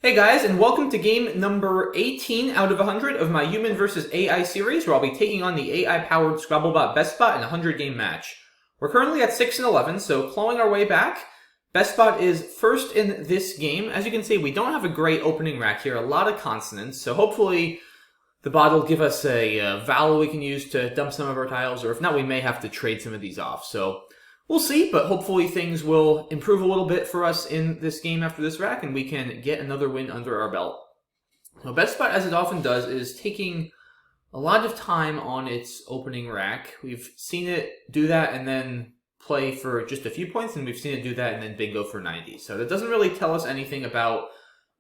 Hey guys, and welcome to game number 18 out of 100 of my Human vs. AI series, where I'll be taking on the AI-powered Scrabble-bot BestBot in a 100-game match. We're currently at 6-11, so clawing our way back. BestBot is first in this game. As you can see, we don't have a great opening rack here, a lot of consonants, so hopefully the bot will give us a vowel we can use to dump some of our tiles, or if not, we may have to trade some of these off. So we'll see, but hopefully things will improve a little bit for us in this game after this rack, and we can get another win under our belt. Now, BestBot, as it often does, is taking a lot of time on its opening rack. We've seen it do that and then play for just a few points, and we've seen it do that and then bingo for 90. So that doesn't really tell us anything about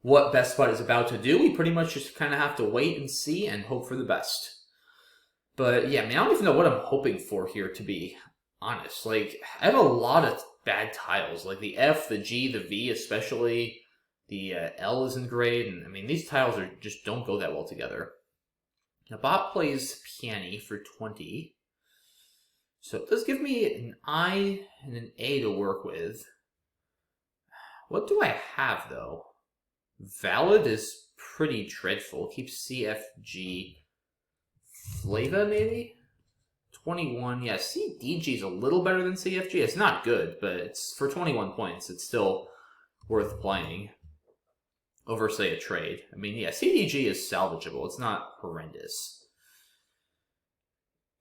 what BestBot is about to do. We pretty much just kind of have to wait and see and hope for the best. But yeah, I mean, I don't even know what I'm hoping for here, to be honest. Like, I have a lot of bad tiles, like the F, the G, the V especially. The L isn't great, and I mean, these tiles just don't go that well together. Now, bot plays piano for 20, so it does give me an I and an A to work with. What do I have, though? Valid is pretty dreadful. Keeps C, F, G. Flava, maybe? 21, yeah, CDG is a little better than CFG. It's not good, but it's for 21 points. It's still worth playing over, say, a trade. I mean, yeah, CDG is salvageable. It's not horrendous.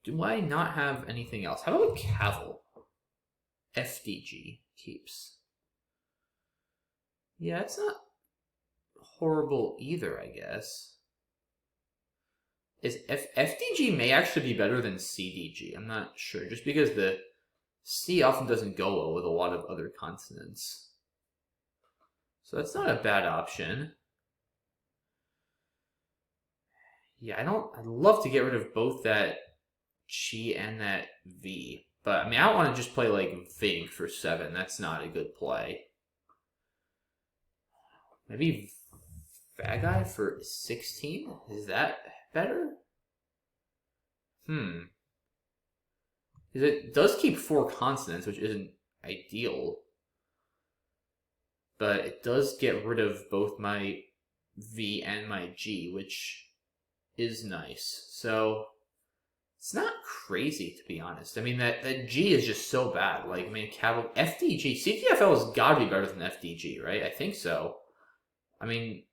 Do I not have anything else? How about Cavil? FDG keeps. Yeah, it's not horrible either, I guess. FDG may actually be better than CDG. I'm not sure, just because the C often doesn't go well with a lot of other consonants. So that's not a bad option. Yeah, I'd love to get rid of both that G and that V. But, I mean, I don't want to just play, like, Vig for 7. That's not a good play. Maybe Vagi for 16? Is that better? Because it does keep 4 consonants, which isn't ideal. But it does get rid of both my V and my G, which is nice. So it's not crazy, to be honest. I mean, that G is just so bad. Like, I mean, FDG, CTFL has got to be better than FDG, right? I think so. I mean,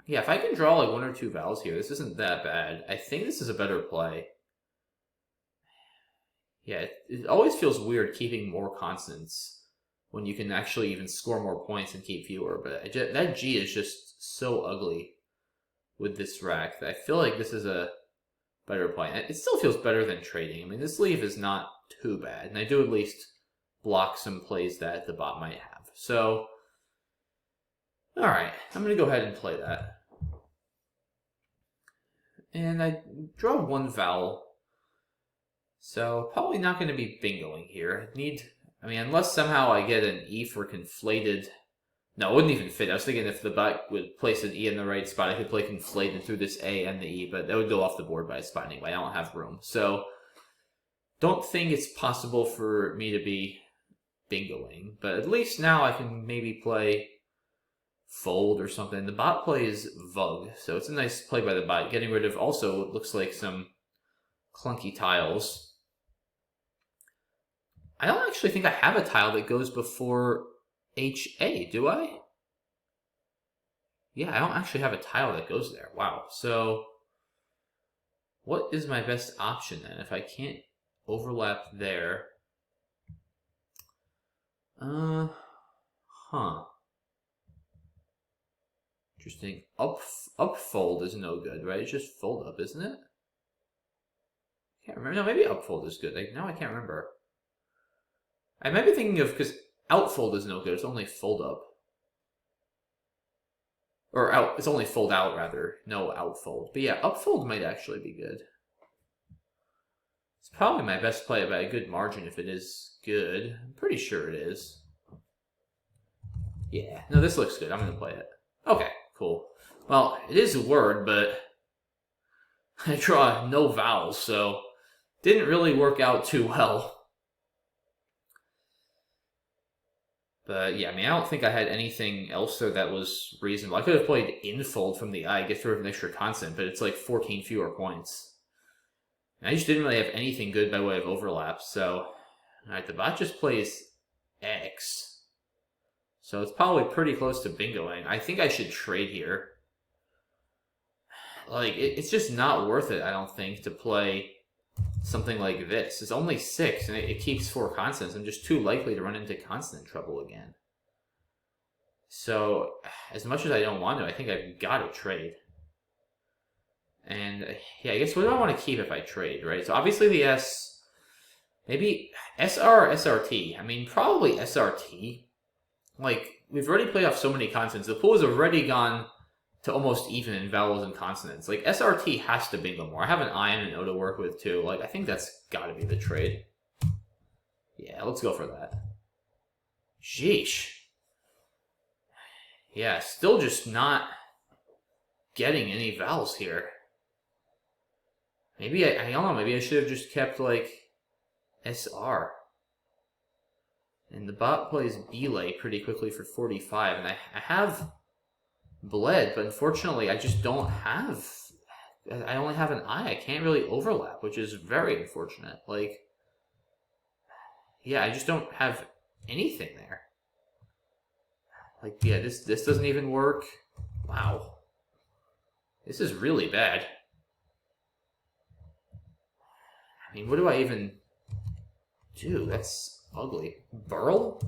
yeah, if I can draw like 1 or 2 vowels here, this isn't that bad. I think this is a better play. Yeah, it always feels weird keeping more consonants when you can actually even score more points and keep fewer. But that G is just so ugly with this rack that I feel like this is a better play. It still feels better than trading. I mean, this leave is not too bad, and I do at least block some plays that the bot might have. So, alright, I'm going to go ahead and play that. And I draw 1 vowel. So, probably not going to be bingoing here. I mean, unless somehow I get an E for conflated. No, it wouldn't even fit. I was thinking if the bot would place an E in the right spot, I could play conflated through this A and the E, but that would go off the board by a spot anyway. I don't have room. So, don't think it's possible for me to be bingoing. But at least now I can maybe play fold or something. The bot plays Vug, so it's a nice play by the bot. Getting rid of also what looks like some clunky tiles. I don't actually think I have a tile that goes before HA, do I? Yeah, I don't actually have a tile that goes there. Wow. So, what is my best option then? If I can't overlap there. Interesting. Up fold is no good, right? It's just fold up, isn't it? Can't remember. No, maybe up fold is good. Like, now I can't remember. I might be thinking of, because outfold is no good. It's only fold up. Or out. It's only fold out, rather. No outfold. But yeah, upfold might actually be good. It's probably my best play by a good margin if it is good. I'm pretty sure it is. Yeah. No, this looks good. I'm going to play it. Okay, cool. Well, it is a word, but I draw no vowels, so didn't really work out too well. But yeah, I mean, I don't think I had anything else there that was reasonable. I could have played Infold from the eye, get rid of an extra constant, but it's like 14 fewer points. And I just didn't really have anything good by way of overlap, so... Alright, the bot just plays X. So it's probably pretty close to bingoing. I think I should trade here. Like, it's just not worth it, I don't think, to play something like this. It's only 6, and it keeps 4 constants. I'm just too likely to run into constant trouble again. So, as much as I don't want to, I think I've got to trade. And, yeah, I guess what do I want to keep if I trade, right? So, obviously the S, maybe SR or SRT? I mean, probably SRT. Like, we've already played off so many constants. The pool has already gone to almost even in vowels and consonants. Like, SRT has to bingo more. I have an I and an O to work with, too. Like, I think that's gotta be the trade. Yeah, let's go for that. Sheesh. Yeah, still just not getting any vowels here. Maybe, I don't know, maybe I should have just kept, like, SR. And the bot plays Belay pretty quickly for 45, and I have bled, but unfortunately I just don't have... I only have an I. I can't really overlap, which is very unfortunate. Like, yeah, I just don't have anything there. Like, yeah, this doesn't even work. Wow. This is really bad. I mean, what do I even do? That's ugly. Burl?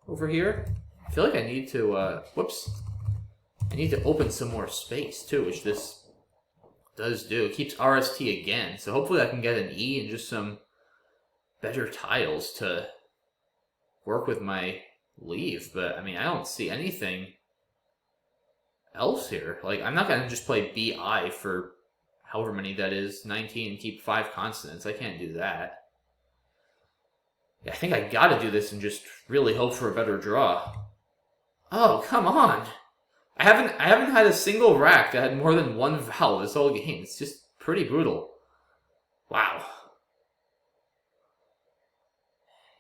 Over here? I feel like I need to, whoops. I need to open some more space, too, which this does do. It keeps RST again, so hopefully I can get an E and just some better tiles to work with my leave. But, I mean, I don't see anything else here. Like, I'm not going to just play BI for however many that is, 19, and keep 5 consonants. I can't do that. Yeah, I think I gotta do this and just really hope for a better draw. Oh, come on! I haven't had a single rack that had more than 1 vowel this whole game. It's just pretty brutal. Wow.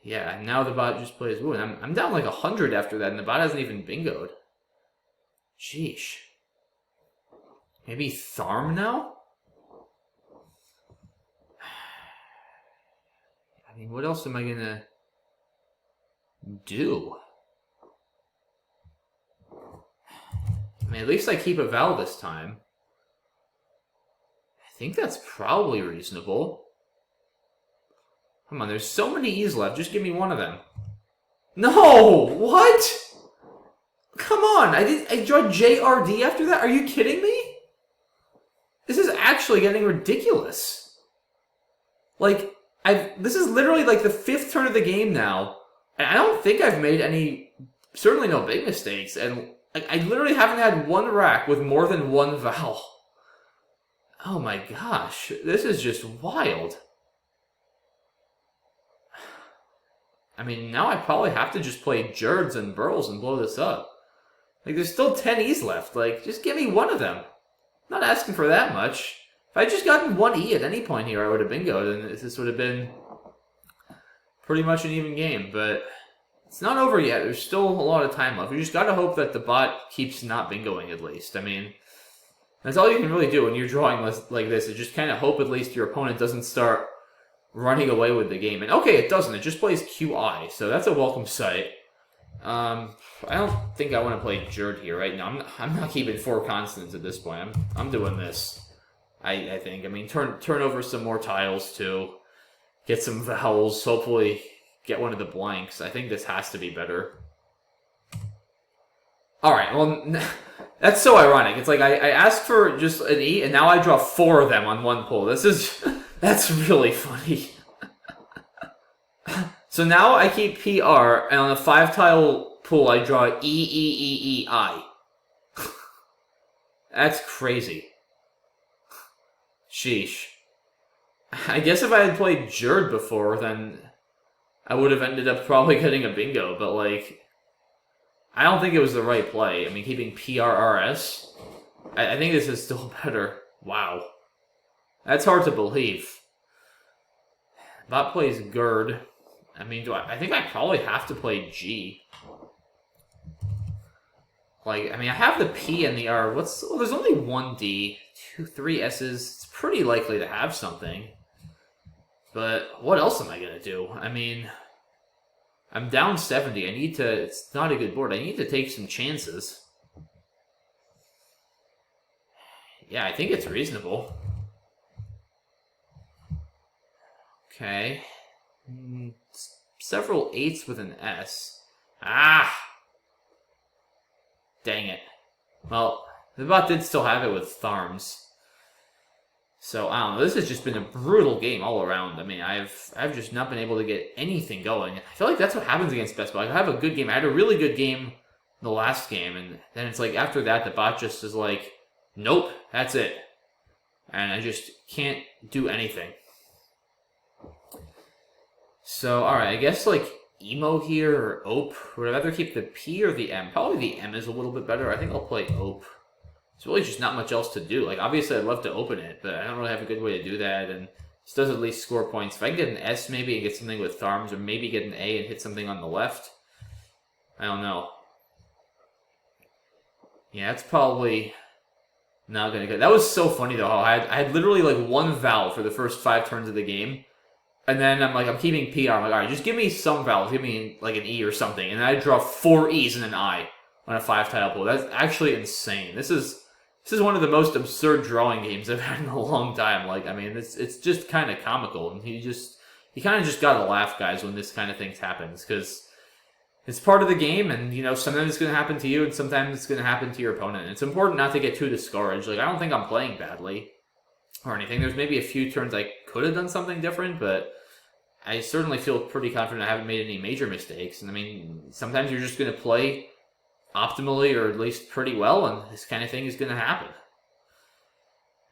Yeah, and now the bot just plays woo, and I'm down like 100 after that, and the bot hasn't even bingoed. Sheesh. Maybe Tharm now? I mean, what else am I gonna do? I mean, at least I keep a vowel this time. I think that's probably reasonable. Come on, there's so many E's left. Just give me one of them. No! What? Come on! I drew JRD after that? Are you kidding me? This is actually getting ridiculous. Like, this is literally like the 5th turn of the game now. And I don't think I've made any, certainly no big mistakes. And I literally haven't had 1 rack with more than 1 vowel. Oh my gosh, this is just wild. I mean, now I probably have to just play Jerds and Burls and blow this up. Like, there's still 10 E's left. Like, just give me one of them. I'm not asking for that much. If I had just gotten 1 E at any point here, I would have bingoed, and this would have been pretty much an even game. But it's not over yet. There's still a lot of time left. We just gotta hope that the bot keeps not bingoing, at least. I mean, that's all you can really do when you're drawing like this, is just kind of hope at least your opponent doesn't start running away with the game. And okay, it doesn't. It just plays QI, so that's a welcome sight. I don't think I want to play Jerd here right now. I'm not keeping 4 consonants at this point. I'm doing this. I think. I mean, turn over some more tiles too. Get some vowels. Hopefully, get one of the blanks. I think this has to be better. All right. Well, that's so ironic. It's like I asked for just an E, and now I draw 4 of them on 1 pull. That's really funny. So now I keep PR, and on a 5-tile pool, I draw E-E-E-E-I. That's crazy. Sheesh. I guess if I had played Jerd before, then I would have ended up probably getting a bingo, but, like, I don't think it was the right play. I mean, keeping PRRS, I think this is still better. Wow. That's hard to believe. Bot plays Gerd. I mean, I think I probably have to play G. Like, I mean, I have the P and the R. Well, there's only one D, 3 S's. It's pretty likely to have something. But what else am I going to do? I mean, I'm down 70. It's not a good board. I need to take some chances. Yeah, I think it's reasonable. Okay. Several 8s with an S. Ah! Dang it. Well, the bot did still have it with Tharms. So, I don't know. This has just been a brutal game all around. I mean, I've just not been able to get anything going. I feel like that's what happens against BestBot. I have a good game. I had a really good game the last game, and then it's like after that, the bot just is like, nope, that's it. And I just can't do anything. So, alright, I guess like Emo here or Ope. Would I rather keep the P or the M? Probably the M is a little bit better. I think I'll play Ope. There's really just not much else to do. Like, obviously I'd love to open it, but I don't really have a good way to do that, and this does at least score points. If I can get an S maybe and get something with Tharms, or maybe get an A and hit something on the left, I don't know. Yeah, it's probably not gonna go. That was so funny though, how I had literally like one vowel for the first 5 turns of the game. And then I'm keeping PR. I'm like, alright, just give me some vowels. Give me like an E or something. And then I draw 4 E's and an I on a 5-tile pool. That's actually insane. This is one of the most absurd drawing games I've had in a long time. Like, I mean, it's just kind of comical. And you kind of just gotta laugh, guys, when this kind of thing happens. Because it's part of the game, and, you know, sometimes it's going to happen to you, and sometimes it's going to happen to your opponent. And it's important not to get too discouraged. Like, I don't think I'm playing badly or anything. There's maybe a few turns I could have done something different, but I certainly feel pretty confident I haven't made any major mistakes. And I mean, sometimes you're just going to play optimally or at least pretty well, and this kind of thing is going to happen.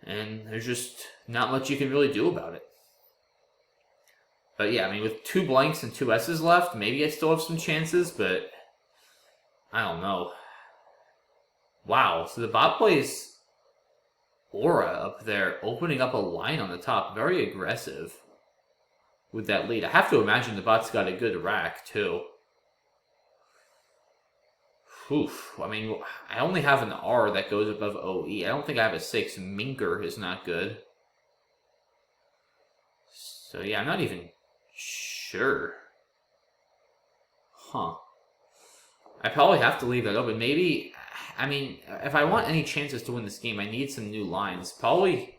And there's just not much you can really do about it. But yeah, I mean, with 2 blanks and 2 S's left, maybe I still have some chances, but I don't know. Wow, so the bot plays Aura up there, opening up a line on the top. Very aggressive with that lead. I have to imagine the bot's got a good rack, too. Oof. I mean, I only have an R that goes above OE. I don't think I have a 6. Minker is not good. So yeah, I'm not even sure. Huh. I probably have to leave that open. Maybe, I mean, if I want any chances to win this game, I need some new lines. Probably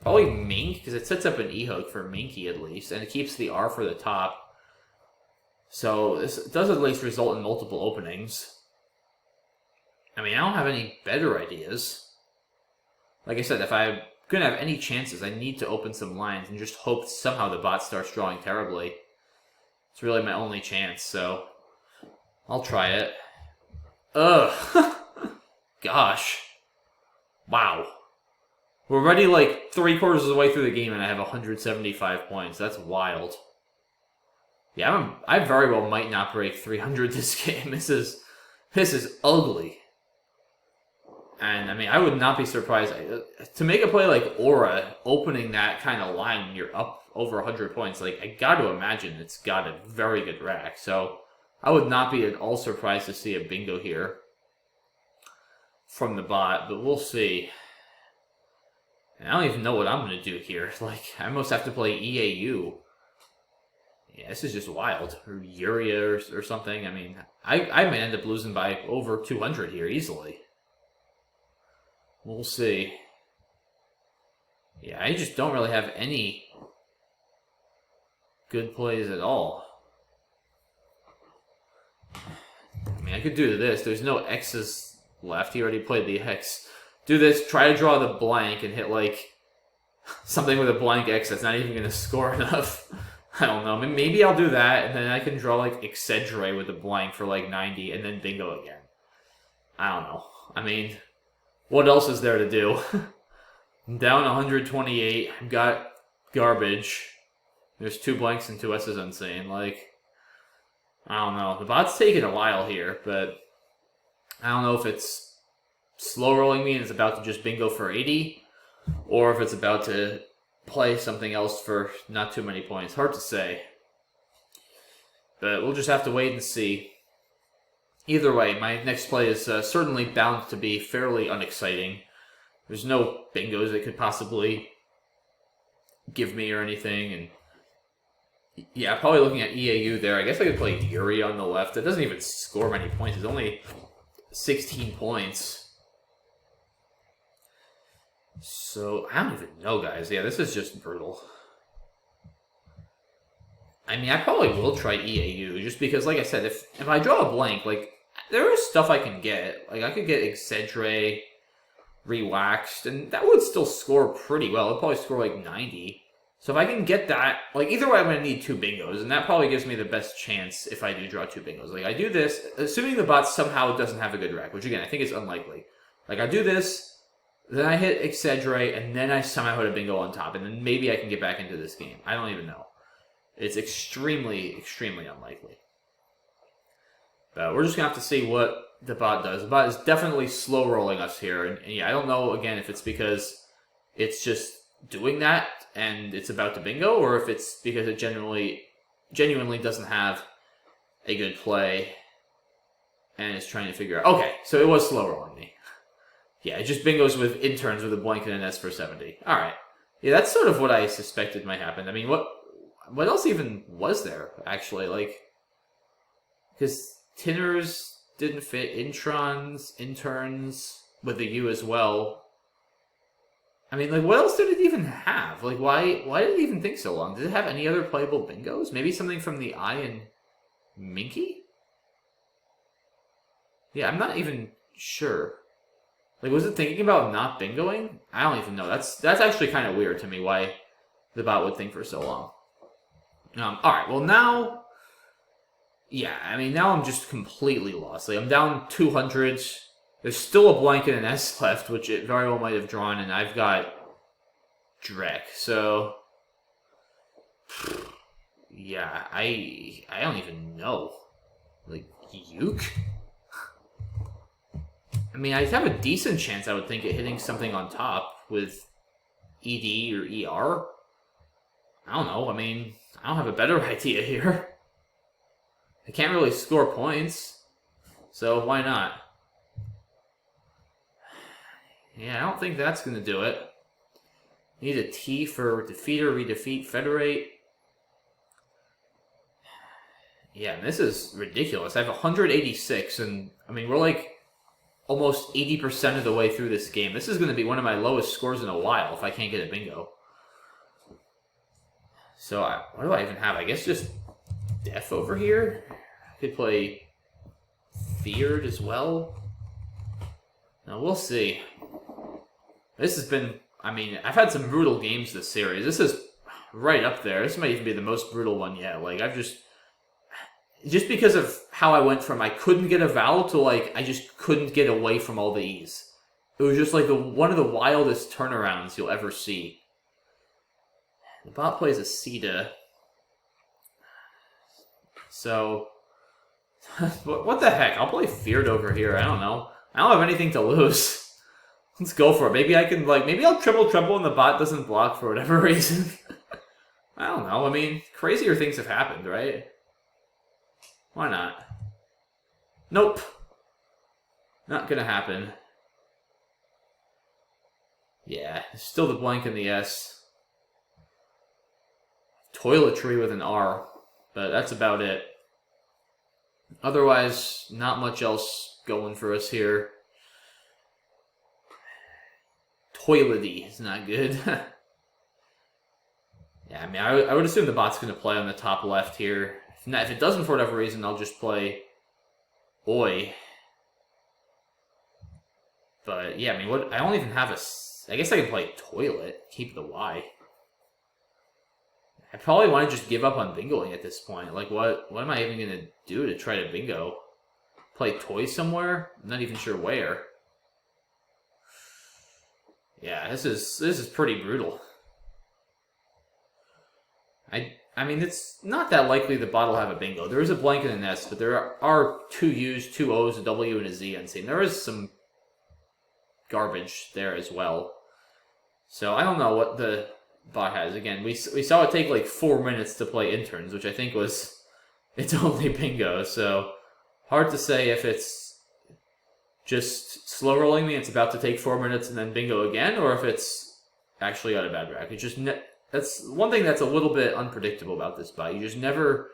Mink, because it sets up an E-hook for Minky at least, and it keeps the R for the top. So this does at least result in multiple openings. I mean, I don't have any better ideas. Like I said, if I'm going to have any chances, I need to open some lines and just hope somehow the bot starts drawing terribly. It's really my only chance, so I'll try it. Ugh. Gosh. Wow. We're already like 3/4 of the way through the game and I have 175 points. That's wild. Yeah, I very well might not break 300 this game. This is ugly. And, I mean, I would not be surprised. To make a play like Aura, opening that kind of line when you're up over 100 points, like, I got to imagine it's got a very good rack. So, I would not be at all surprised to see a bingo here from the bot, but we'll see. And I don't even know what I'm going to do here. Like, I almost have to play EAU. Yeah, this is just wild. Or Uria or something. I mean, I might end up losing by over 200 here easily. We'll see. Yeah, I just don't really have any good plays at all. I mean, I could do this. There's no X's left. He already played the X. Do this, try to draw the blank and hit, like, something with a blank X that's not even going to score enough. I don't know. Maybe I'll do that, and then I can draw, like, Excedre with a blank for, like, 90, and then bingo again. I don't know. I mean, what else is there to do? I'm down 128. I've got garbage. There's 2 blanks and 2 S's insane. Like, I don't know. The bot's taking a while here, but I don't know if it's slow rolling me and it's about to just bingo for 80, or if it's about to play something else for not too many points. Hard to say. But we'll just have to wait and see. Either way, my next play is certainly bound to be fairly unexciting. There's no bingos it could possibly give me or anything, and yeah, probably looking at EAU there. I guess I could play Yuri on the left. It doesn't even score many points. It's only 16 points. So, I don't even know, guys. Yeah, this is just brutal. I mean, I probably will try EAU, just because, like I said, if I draw a blank, like, there is stuff I can get. Like, I could get Excedre, Relaxed, and that would still score pretty well. It'd probably score, like, 90. So if I can get that, like, either way I'm going to need 2 bingos, and that probably gives me the best chance if I do draw 2 bingos. Like, I do this, assuming the bot somehow doesn't have a good rec, which, again, I think is unlikely. Like, I do this, then I hit Excedre, and then I somehow hit a bingo on top, and then maybe I can get back into this game. I don't even know. It's extremely, extremely unlikely. But we're just going to have to see what the bot does. The bot is definitely slow rolling us here, and yeah, I don't know, again, if it's because it's just doing that and it's about to bingo, or if it's because it genuinely doesn't have a good play and is trying to figure out. Okay, so it was slow rolling me. Yeah, it just bingos with interns with a blank and an S for 70. Alright. Yeah, that's sort of what I suspected might happen. I mean, what else even was there, actually? Like, because Tinners didn't fit, Introns, interns with the U as well. I mean, like, what else did it even have? Like, why did it even think so long? Did it have any other playable bingos? Maybe something from the I and Minky? Yeah, I'm not even sure. Like, was it thinking about not bingoing? I don't even know. That's actually kind of weird to me, why the bot would think for so long. Alright, well now... Yeah, I mean, now I'm just completely lost. Like, I'm down 200. There's still a blank and an S left, which it very well might have drawn, and I've got Drek, so... Yeah, I don't even know. Like, Uke? I mean, I have a decent chance, I would think, at hitting something on top with ED or ER. I don't know, I mean, I don't have a better idea here. I can't really score points, so why not? Yeah, I don't think that's going to do it. Need a T for defeat or redefeat, federate. Yeah, this is ridiculous. I have 186, and I mean, we're like almost 80% of the way through this game. This is going to be one of my lowest scores in a while if I can't get a bingo. So, what do I even have? I guess just Death over here? I could play Feared as well. Now, we'll see. This has been... I mean, I've had some brutal games this series. This is right up there. This might even be the most brutal one yet. Like, I've just... Just because of how I went from I couldn't get a vowel to, like, I just couldn't get away from all the E's. It was just, like, one of the wildest turnarounds you'll ever see. The bot plays a Sita. So... what the heck? I'll play Feared over here. I don't know. I don't have anything to lose. Let's go for it. Maybe I can, like, maybe I'll triple and the bot doesn't block for whatever reason. I don't know. I mean, crazier things have happened, right? Why not? Nope. Not gonna happen. Yeah, still the blank and the S. Toiletry with an R, but that's about it. Otherwise, not much else going for us here. Toilety is not good. Yeah, I mean, I would assume the bot's going to play on the top left here. If it doesn't for whatever reason, I'll just play Oi. But, yeah, I mean, I don't even have a... I guess I can play Toilet, keep the Y. I probably want to just give up on bingoing at this point. Like, what am I even going to do to try to bingo? Play toy somewhere? I'm not even sure where. Yeah, this is pretty brutal. I mean, it's not that likely the bot will have a bingo. There is a blank and an S, but there are 2 U's, 2 O's, a W, and a Z unseen. There is some garbage there as well. So I don't know what the bot has. Again, we saw it take like 4 minutes to play interns, which I think was it's only bingo. So hard to say if it's just slow rolling me, it's about to take 4 minutes and then bingo again, or if it's actually got a bad rack. It's just that's one thing that's a little bit unpredictable about this bot. You just never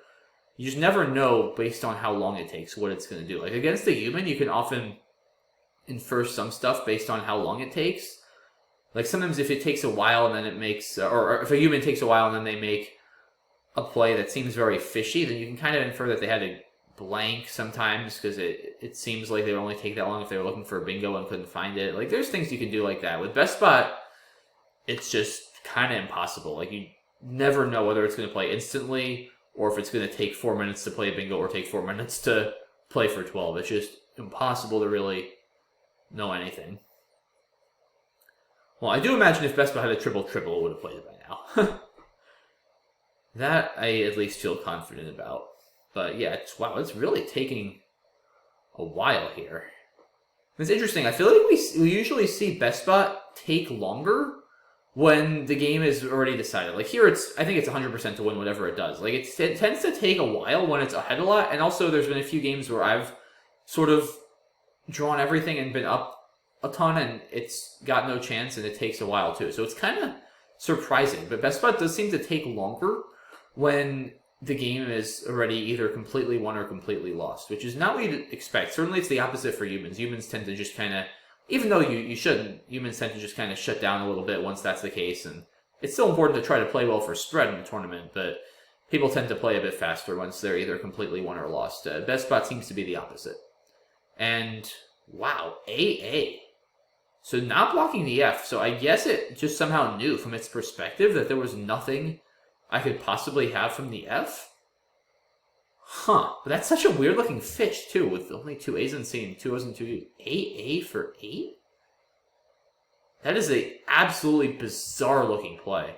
know based on how long it takes what it's going to do. Like against a human, you can often infer some stuff based on how long it takes. Like sometimes if it takes a while and then it makes, or if a human takes a while and then they make a play that seems very fishy, then you can kind of infer that they had a blank sometimes because it seems like they would only take that long if they were looking for a bingo and couldn't find it. Like there's things you can do like that. With BestBot, it's just kind of impossible. Like you never know whether it's going to play instantly or if it's going to take 4 minutes to play a bingo or take 4 minutes to play for 12. It's just impossible to really know anything. Well, I do imagine if BestBot had a triple-triple, it would have played it by now. That I at least feel confident about. But yeah, wow, it's really taking a while here. It's interesting. I feel like we usually see BestBot take longer when the game is already decided. Like here, I think it's 100% to win whatever it does. Like it tends to take a while when it's ahead a lot. And also, there's been a few games where I've sort of drawn everything and been up a ton, and it's got no chance, and it takes a while too. So it's kind of surprising. But BestBot does seem to take longer when the game is already either completely won or completely lost, which is not what you'd expect. Certainly it's the opposite for humans. Humans tend to just kind of, even though you shouldn't, humans tend to just kind of shut down a little bit once that's the case. And it's still important to try to play well for spread in the tournament, but people tend to play a bit faster once they're either completely won or lost. BestBot seems to be the opposite. And wow, AA. So not blocking the F. So I guess it just somehow knew from its perspective that there was nothing I could possibly have from the F? Huh. But that's such a weird looking fish, too, with only 2 A's in C and 2 O's and 2 U's. AA for 8? That is a absolutely bizarre looking play.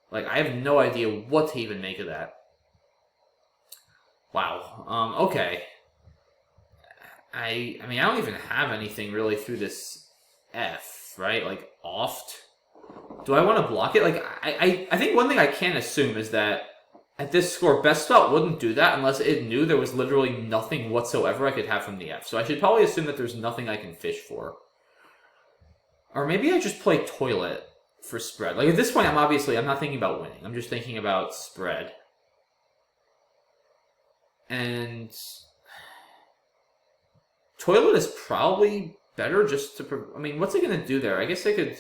Like, I have no idea what to even make of that. Wow. Okay. I mean, I don't even have anything really through this F, right? Like, oft. Do I want to block it? Like, I think one thing I can assume is that at this score, BestBot wouldn't do that unless it knew there was literally nothing whatsoever I could have from the F. So I should probably assume that there's nothing I can fish for. Or maybe I just play toilet for spread. Like, at this point, I'm not thinking about winning. I'm just thinking about spread. And toilet is probably better just to... I mean, what's it going to do there? I guess I could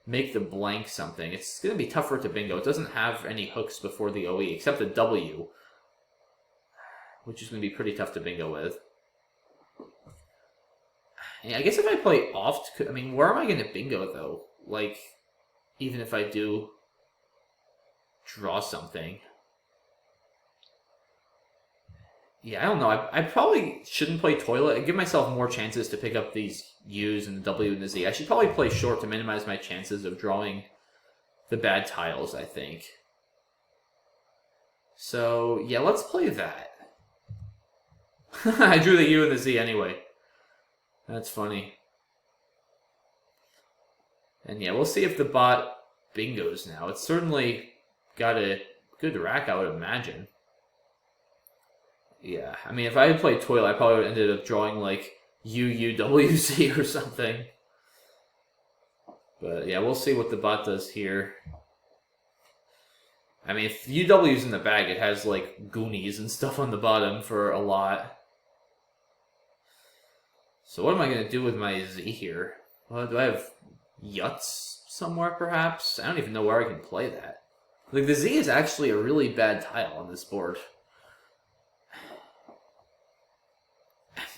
make the blank something. It's going to be tougher to bingo. It doesn't have any hooks before the OE, except the W, which is going to be pretty tough to bingo with. And I guess if I play oft, I mean, where am I going to bingo, though? Like, even if I do draw something. Yeah, I don't know. I probably shouldn't play toilet and give myself more chances to pick up these U's and the W and the Z. I should probably play short to minimize my chances of drawing the bad tiles, I think. So, yeah, let's play that. I drew the U and the Z anyway. That's funny. And yeah, we'll see if the bot bingos now. It's certainly got a good rack, I would imagine. Yeah, I mean, if I had played toilet, I probably would have ended up drawing, like, UUWZ or something. But, yeah, we'll see what the bot does here. I mean, if UW's in the bag, it has, like, Goonies and stuff on the bottom for a lot. So what am I going to do with my Z here? Well, do I have Yuts somewhere, perhaps? I don't even know where I can play that. Like, the Z is actually a really bad tile on this board.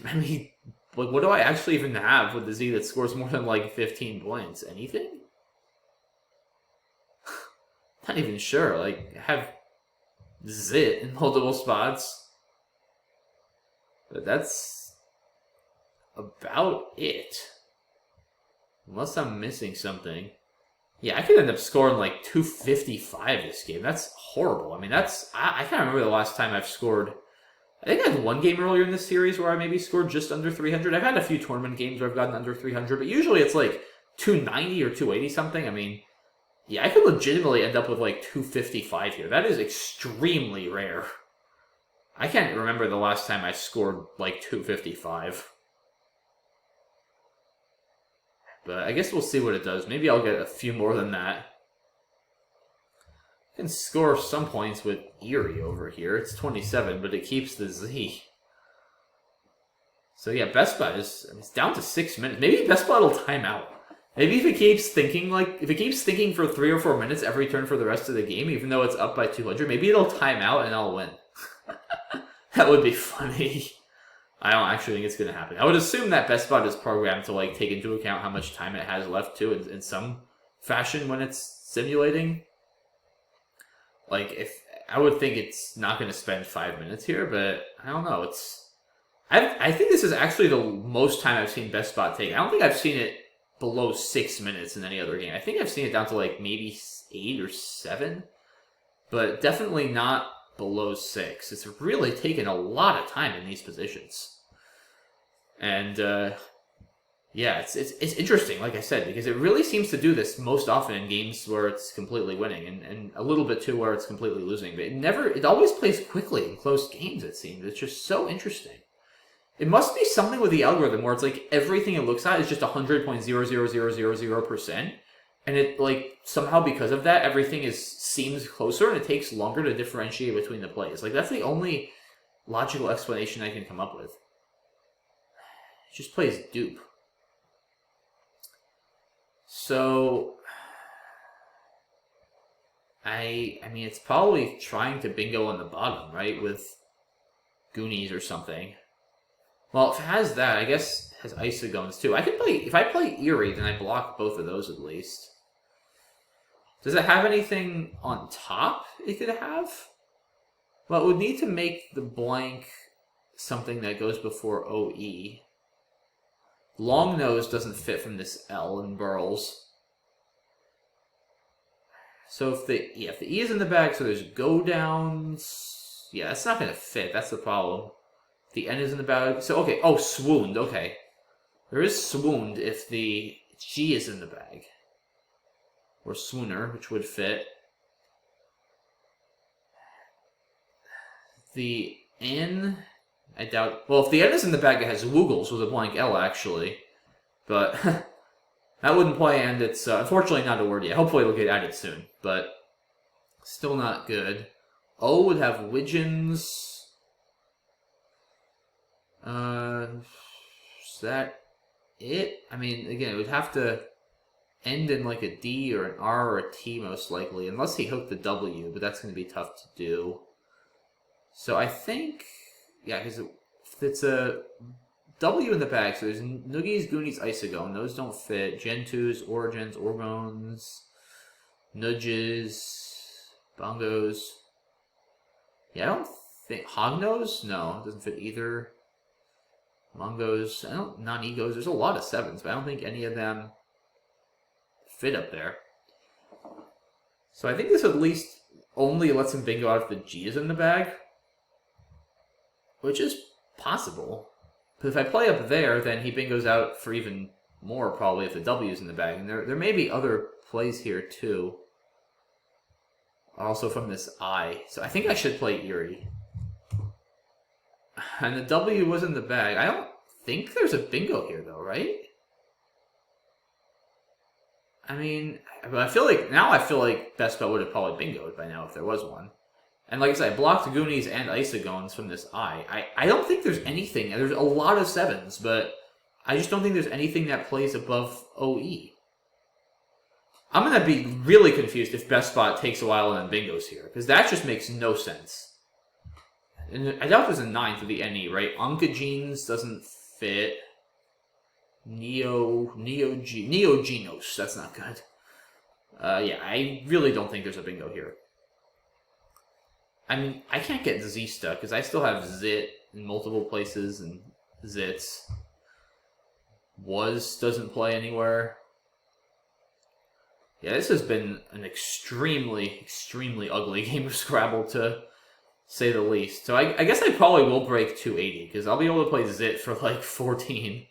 I mean, like, what do I actually even have with the Z that scores more than, like, 15 points? Anything? Not even sure. Like, I have Zit in multiple spots. But that's about it. Unless I'm missing something. Yeah, I could end up scoring, like, 255 this game. That's horrible. I mean, that's... I can't remember the last time I've scored... I think I had one game earlier in this series where I maybe scored just under 300. I've had a few tournament games where I've gotten under 300, but usually it's like 290 or 280 something. I mean, yeah, I could legitimately end up with like 255 here. That is extremely rare. I can't remember the last time I scored like 255. But I guess we'll see what it does. Maybe I'll get a few more than that. I can score some points with Eerie over here. It's 27, but it keeps the Z. So yeah, BestBot it's down to 6 minutes. Maybe BestBot will time out. Maybe if it keeps thinking for 3 or 4 minutes every turn for the rest of the game, even though it's up by 200, maybe it'll time out and I'll win. That would be funny. I don't actually think it's going to happen. I would assume that BestBot is programmed to like take into account how much time it has left too in some fashion when it's simulating. Like, if I would think it's not going to spend 5 minutes here, but I don't know. I think this is actually the most time I've seen BestBot take. I don't think I've seen it below 6 minutes in any other game. I think I've seen it down to like maybe 8 or 7, but definitely not below 6. It's really taken a lot of time in these positions. And yeah, it's interesting, like I said, because it really seems to do this most often in games where it's completely winning, and a little bit too where it's completely losing. But it always plays quickly in close games, it seems. It's just so interesting. It must be something with the algorithm where it's like everything it looks at is just 100.00000%, and it like somehow because of that everything seems closer and it takes longer to differentiate between the plays. Like that's the only logical explanation I can come up with. It just plays dupe. So I mean it's probably trying to bingo on the bottom, right, with Goonies or something. Well, if it has that, I guess it has Isogones too. I can play, if I play Eerie, then I block both of those at least. Does it have anything on top it could have? Well, it would need to make the blank something that goes before OE. Long Nose doesn't fit from this L in Burls. So if the E is in the bag, so there's go downs. Yeah, that's not going to fit. That's the problem. The N is in the bag. So, okay. Oh, Swooned. Okay. There is Swooned if the G is in the bag. Or Swooner, which would fit. The N, I doubt. Well, if the N is in the bag, it has Woogles with a blank L, actually. But that wouldn't play, and it's unfortunately not a word yet. Hopefully it'll get added soon, but still not good. O would have Widgeons. Is that it? I mean, again, it would have to end in like a D or an R or a T most likely, unless he hooked the W, but that's going to be tough to do. So I think, yeah, because it's a W in the bag, so there's Noogies, Goonies, Isogone. Those don't fit. Gen 2s, Origins, Orgones, Nudges, Bongos. Yeah, I don't think... Hognose? No, it doesn't fit either. Mongos, non-egos. There's a lot of 7s, but I don't think any of them fit up there. So I think this at least only lets him bingo out if the G is in the bag, which is possible. But if I play up there, then he bingos out for even more probably if the W is in the bag. And there may be other plays here too. Also from this I. So I think I should play Eerie. And the W was in the bag. I don't think there's a bingo here, though, right? I mean, I feel like BestBot would have probably bingoed by now if there was one. And like I said, I blocked Goonies and Isogones from this I. I don't think there's anything. There's a lot of 7s, but I just don't think there's anything that plays above OE. I'm going to be really confused if BestBot takes a while and then bingos here, because that just makes no sense. And I doubt there's a 9 for the NE, right? Oncogenes doesn't fit. Neogenos, that's not good. Yeah, I really don't think there's a bingo here. I mean, I can't get Z stuck, because I still have Zit in multiple places, and Zits. Was doesn't play anywhere. Yeah, this has been an extremely, extremely ugly game of Scrabble, to say the least. So I guess I probably will break 280, because I'll be able to play Zit for like 14.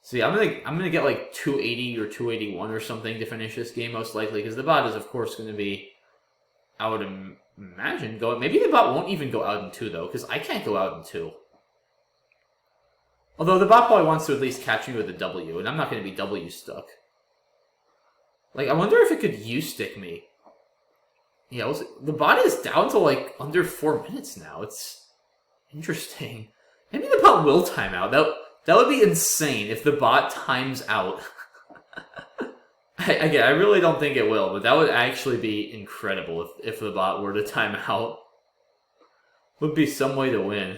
So yeah, I'm gonna get like 280 or 281 or something to finish this game most likely, because the bot is of course going to be out Imagine going... Maybe the bot won't even go out in 2, though, because I can't go out in 2. Although the bot probably wants to at least catch me with a W, and I'm not going to be W stuck. Like, I wonder if it could U-stick me. Yeah, the bot is down to, like, under 4 minutes now. It's interesting. Maybe the bot will time out. That would be insane if the bot times out. I really don't think it will, but that would actually be incredible if the bot were to time out. Would be some way to win.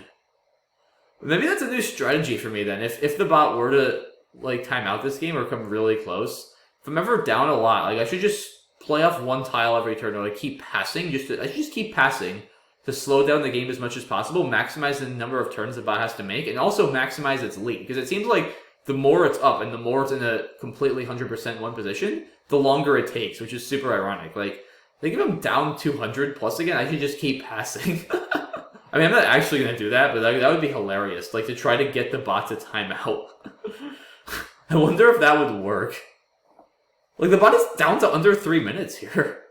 Maybe that's a new strategy for me then. If the bot were to like time out this game or come really close, if I'm ever down a lot, like I should just play off one tile every turn or like keep passing. I should just keep passing to slow down the game as much as possible, maximize the number of turns the bot has to make, and also maximize its lead. Because it seems like the more it's up and the more it's in a completely 100% one position, the longer it takes, which is super ironic. Like, I think if I'm down 200 plus again, I should just keep passing. I mean, I'm not actually going to do that, but that would be hilarious. Like, to try to get the bot to time out. I wonder if that would work. Like, the bot is down to under 3 minutes here.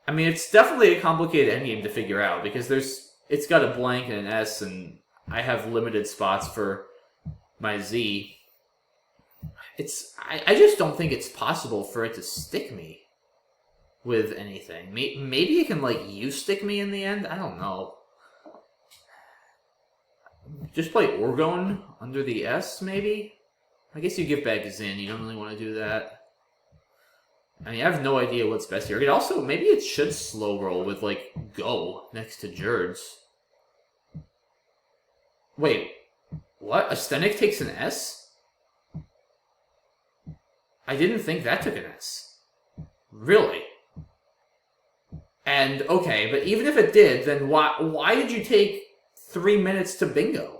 I mean, it's definitely a complicated endgame to figure out, because it's got a blank and an S, and I have limited spots for my Z. I just don't think it's possible for it to stick me with anything. Maybe it can, like, U-stick me in the end? I don't know. Just play Orgone under the S, maybe? I guess you give back Zin. You don't really want to do that. I mean, I have no idea what's best here. Maybe it should slow roll with, like, Go next to Jurds. Wait, what? Astenic takes an S? I didn't think that took an S. Really? And, okay, but even if it did, then why did you take 3 minutes to bingo?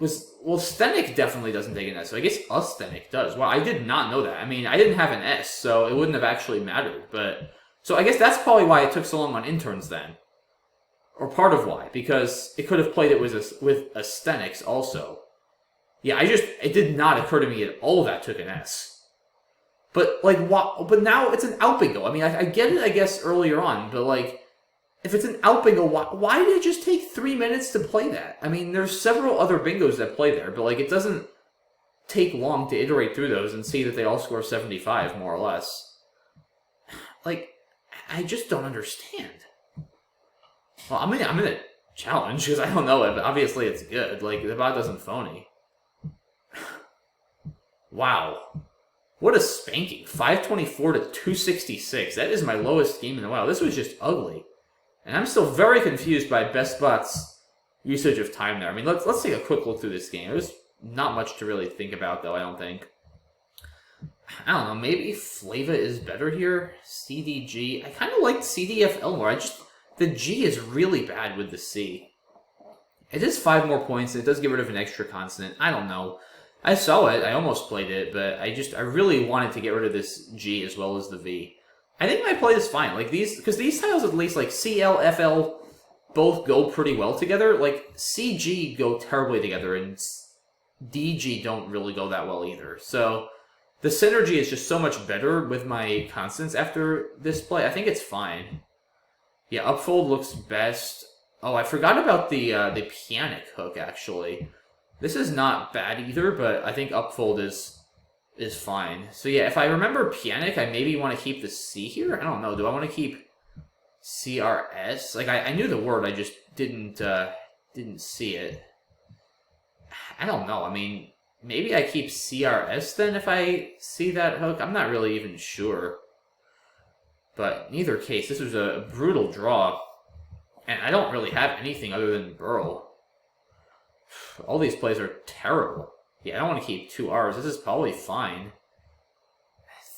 Well, Stenic definitely doesn't take an S, so I guess Astenic does. Well, I did not know that. I mean, I didn't have an S, so it wouldn't have actually mattered, but... So I guess that's probably why it took so long on interns then. Or part of why, because it could have played it with Astenics also. Yeah, it did not occur to me at all that took an S. But, like, but now it's an out bingo. I mean, I get it, I guess, earlier on, but, like, if it's an out bingo, why did it just take 3 minutes to play that? I mean, there's several other bingos that play there, but, like, it doesn't take long to iterate through those and see that they all score 75, more or less. Like, I just don't understand. Well, I'm gonna challenge, because I don't know it, but obviously it's good. Like, the bot doesn't phony. Wow. What a spanking. 524 to 266. That is my lowest game in a while. This was just ugly. And I'm still very confused by BestBot's usage of time there. I mean, let's take a quick look through this game. There's not much to really think about, though, I don't think. I don't know, maybe Flava is better here? CDG. I kind of liked CDFL more. The G is really bad with the C. It is 5 more points, and it does get rid of an extra consonant. I don't know. I saw it, I almost played it, but I really wanted to get rid of this G as well as the V. I think my play is fine. Like, because these tiles at least, like, CL, FL, both go pretty well together. Like, CG go terribly together, and DG don't really go that well either. So, the synergy is just so much better with my constants after this play. I think it's fine. Yeah, upfold looks best. Oh, I forgot about the pianic hook, actually. This is not bad either, but I think upfold is fine. So yeah, if I remember pianic, I maybe want to keep the C here? I don't know. Do I want to keep CRS? Like, I knew the word, I just didn't see it. I don't know. I mean, maybe I keep CRS then if I see that hook? I'm not really even sure. But in either case, this was a brutal draw. And I don't really have anything other than Burl. All these plays are terrible. Yeah, I don't want to keep 2 Rs. This is probably fine.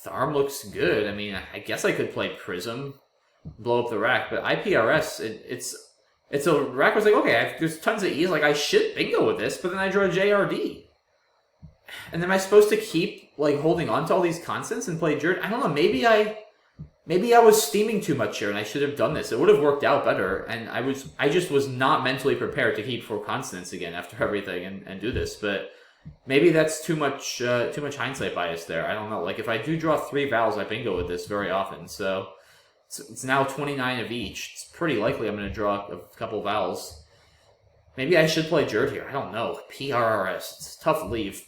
Tharm looks good. I mean, I guess I could play Prism, blow up the rack, but IPRS, it's a rack was like, okay, there's tons of E's, like, I should bingo with this, but then I draw JRD. And am I supposed to keep, like, holding on to all these constants and play Jerd? I don't know, maybe I was steaming too much here, and I should have done this. It would have worked out better, and I just was not mentally prepared to keep 4 constants again after everything and do this. But maybe that's too much hindsight bias there. I don't know. Like if I do draw 3 vowels, I bingo with this very often. So it's now 29 of each. It's pretty likely I'm going to draw a couple vowels. Maybe I should play Jerd here. I don't know. PRRS. It's a tough leave.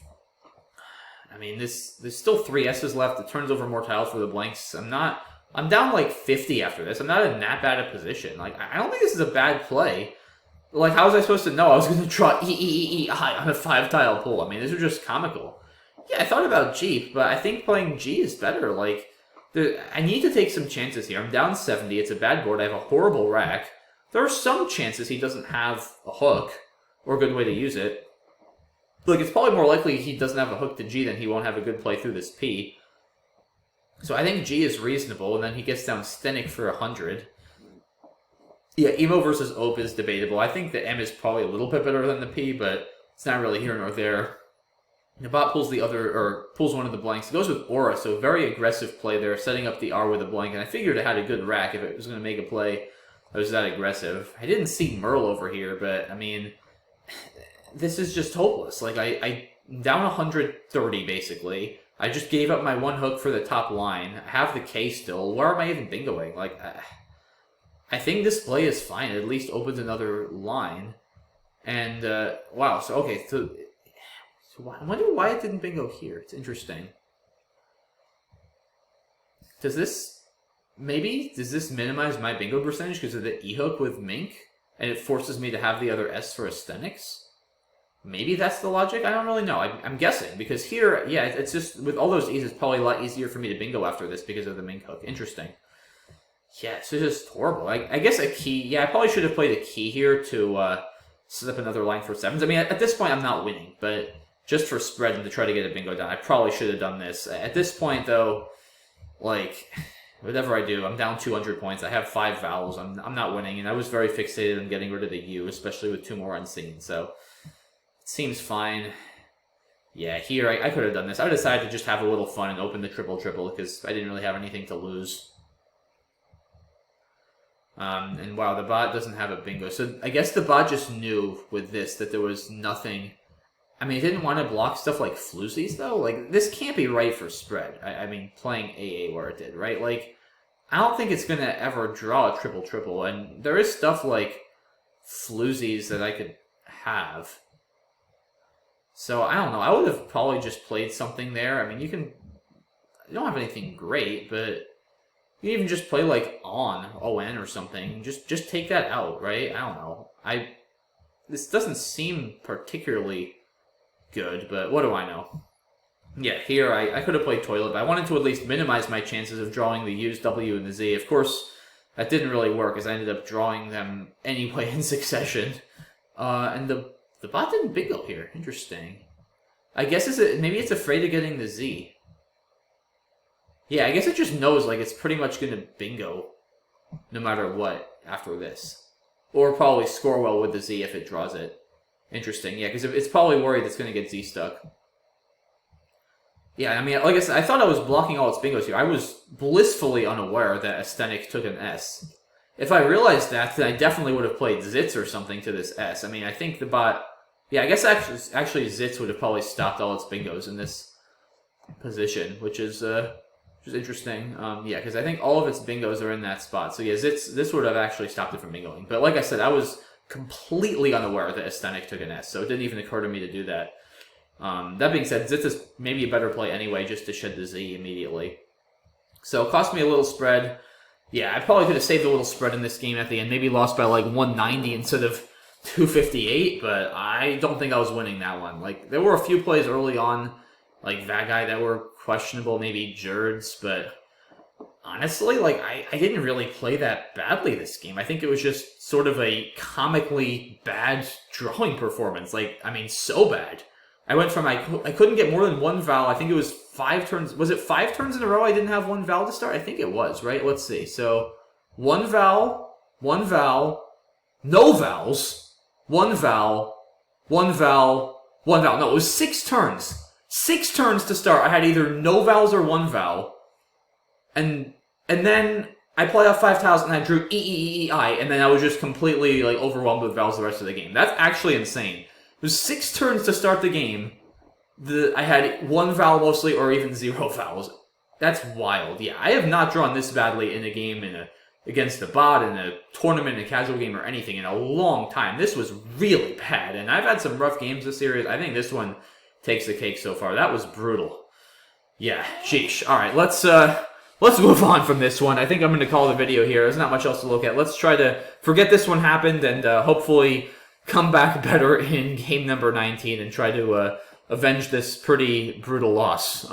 I mean, there's still 3 S's left. It turns over more tiles for the blanks. I'm down like 50 after this. I'm not in that bad a position. Like, I don't think this is a bad play. Like, how was I supposed to know I was going to draw E-E-E-I on a 5-tile pool? I mean, these are just comical. Yeah, I thought about G, but I think playing G is better. Like, I need to take some chances here. I'm down 70. It's a bad board. I have a horrible rack. There are some chances he doesn't have a hook or a good way to use it. Like, it's probably more likely he doesn't have a hook to G than he won't have a good play through this P. So I think G is reasonable, and then he gets down Stenik for 100. Yeah, Emo versus Ope is debatable. I think the M is probably a little bit better than the P, but it's not really here nor there. The bot pulls pulls one of the blanks. It goes with Aura, so very aggressive play there, setting up the R with a blank, and I figured it had a good rack if it was going to make a play that was that aggressive. I didn't see Merle over here, but, I mean, this is just hopeless. Like, I'm down 130, basically. I just gave up my 1 hook for the top line. I have the K still. Where am I even bingoing? Like, I think this play is fine. It at least opens another line. And, wow. So, okay. So I wonder why it didn't bingo here. It's interesting. Does this minimize my bingo percentage because of the E hook with Mink? And it forces me to have the other S for Aesthetics? Maybe that's the logic? I don't really know. I'm guessing. Because here, yeah, it's just, with all those E's, it's probably a lot easier for me to bingo after this because of the Mink hook. Interesting. Yeah, it's just horrible. I guess a key, yeah, I probably should have played a key here to set up another line for 7s. I mean, at this point, I'm not winning, but just for spread and to try to get a bingo down, I probably should have done this. At this point, though, like, whatever I do, I'm down 200 points. I have 5 vowels. I'm not winning, and I was very fixated on getting rid of the U, especially with 2 more unseen, so it seems fine. Yeah, here, I could have done this. I decided to just have a little fun and open the triple-triple because I didn't really have anything to lose. And wow, the bot doesn't have a bingo. So I guess the bot just knew with this that there was nothing. I mean, it didn't want to block stuff like floozies, though. Like, this can't be right for spread. I mean, playing AA where it did, right? Like, I don't think it's going to ever draw a triple-triple. And there is stuff like floozies that I could have. So, I don't know. I would have probably just played something there. I mean, you don't have anything great, but you can even just play like ON or something. Just take that out, right? I don't know. This doesn't seem particularly good, but what do I know? Yeah, here I could have played Toilet, but I wanted to at least minimize my chances of drawing the U's, W, and the Z. Of course, that didn't really work, as I ended up drawing them anyway in succession. And the bot didn't bingo here. Interesting. I guess maybe it's afraid of getting the Z. Yeah, I guess it just knows, like, it's pretty much going to bingo no matter what after this. Or probably score well with the Z if it draws it. Interesting, yeah, because it's probably worried it's going to get Z stuck. Yeah, I mean, like I said, I thought I was blocking all its bingos here. I was blissfully unaware that Aesthetic took an S. If I realized that, then I definitely would have played Zitz or something to this S. I mean, I think the bot... Yeah, I guess actually Zitz would have probably stopped all its bingos in this position, which is interesting. Yeah, because I think all of its bingos are in that spot. So yeah, this would have actually stopped it from bingoing. But like I said, I was completely unaware that Aesthetic took an S, so it didn't even occur to me to do that. That being said, Zitz is maybe a better play anyway, just to shed the Z immediately. So it cost me a little spread. Yeah, I probably could have saved a little spread in this game at the end. Maybe lost by like 190 instead of 258, but I don't think I was winning that one. Like, there were a few plays early on, like that guy, that were questionable, maybe Jerd's, but honestly, like, I didn't really play that badly this game. I think it was just sort of a comically bad drawing performance. Like, I mean, so bad. I went from, I couldn't get more than 1 vowel. I think it was 5 turns. Was it 5 turns in a row I didn't have 1 vowel to start? I think it was, right? Let's see. So, 1 vowel, no vowels, 1 vowel, 1 vowel, 1 vowel. No, it was 6 turns. 6 turns to start. I had either no vowels or 1 vowel. And then I played off 5 tiles and I drew E-E-E-E-I, and then I was just completely like overwhelmed with vowels the rest of the game. That's actually insane. It was 6 turns to start the game, I had 1 foul mostly, or even 0 fouls. That's wild. Yeah, I have not drawn this badly in a game against the bot, in a tournament, in a casual game, or anything in a long time. This was really bad, and I've had some rough games this series. I think this one takes the cake so far. That was brutal. Yeah, sheesh. All right, let's move on from this one. I think I'm going to call the video here. There's not much else to look at. Let's try to forget this one happened and hopefully come back better in game number 19 and try to avenge this pretty brutal loss.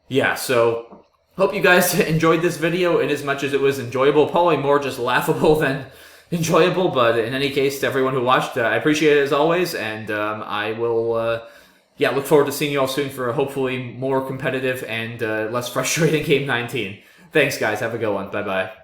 Yeah, so hope you guys enjoyed this video in as much as it was enjoyable. Probably more just laughable than enjoyable, but in any case, to everyone who watched, I appreciate it as always, and I will... look forward to seeing you all soon for a hopefully more competitive and less frustrating Game 19. Thanks, guys. Have a good one. Bye-bye.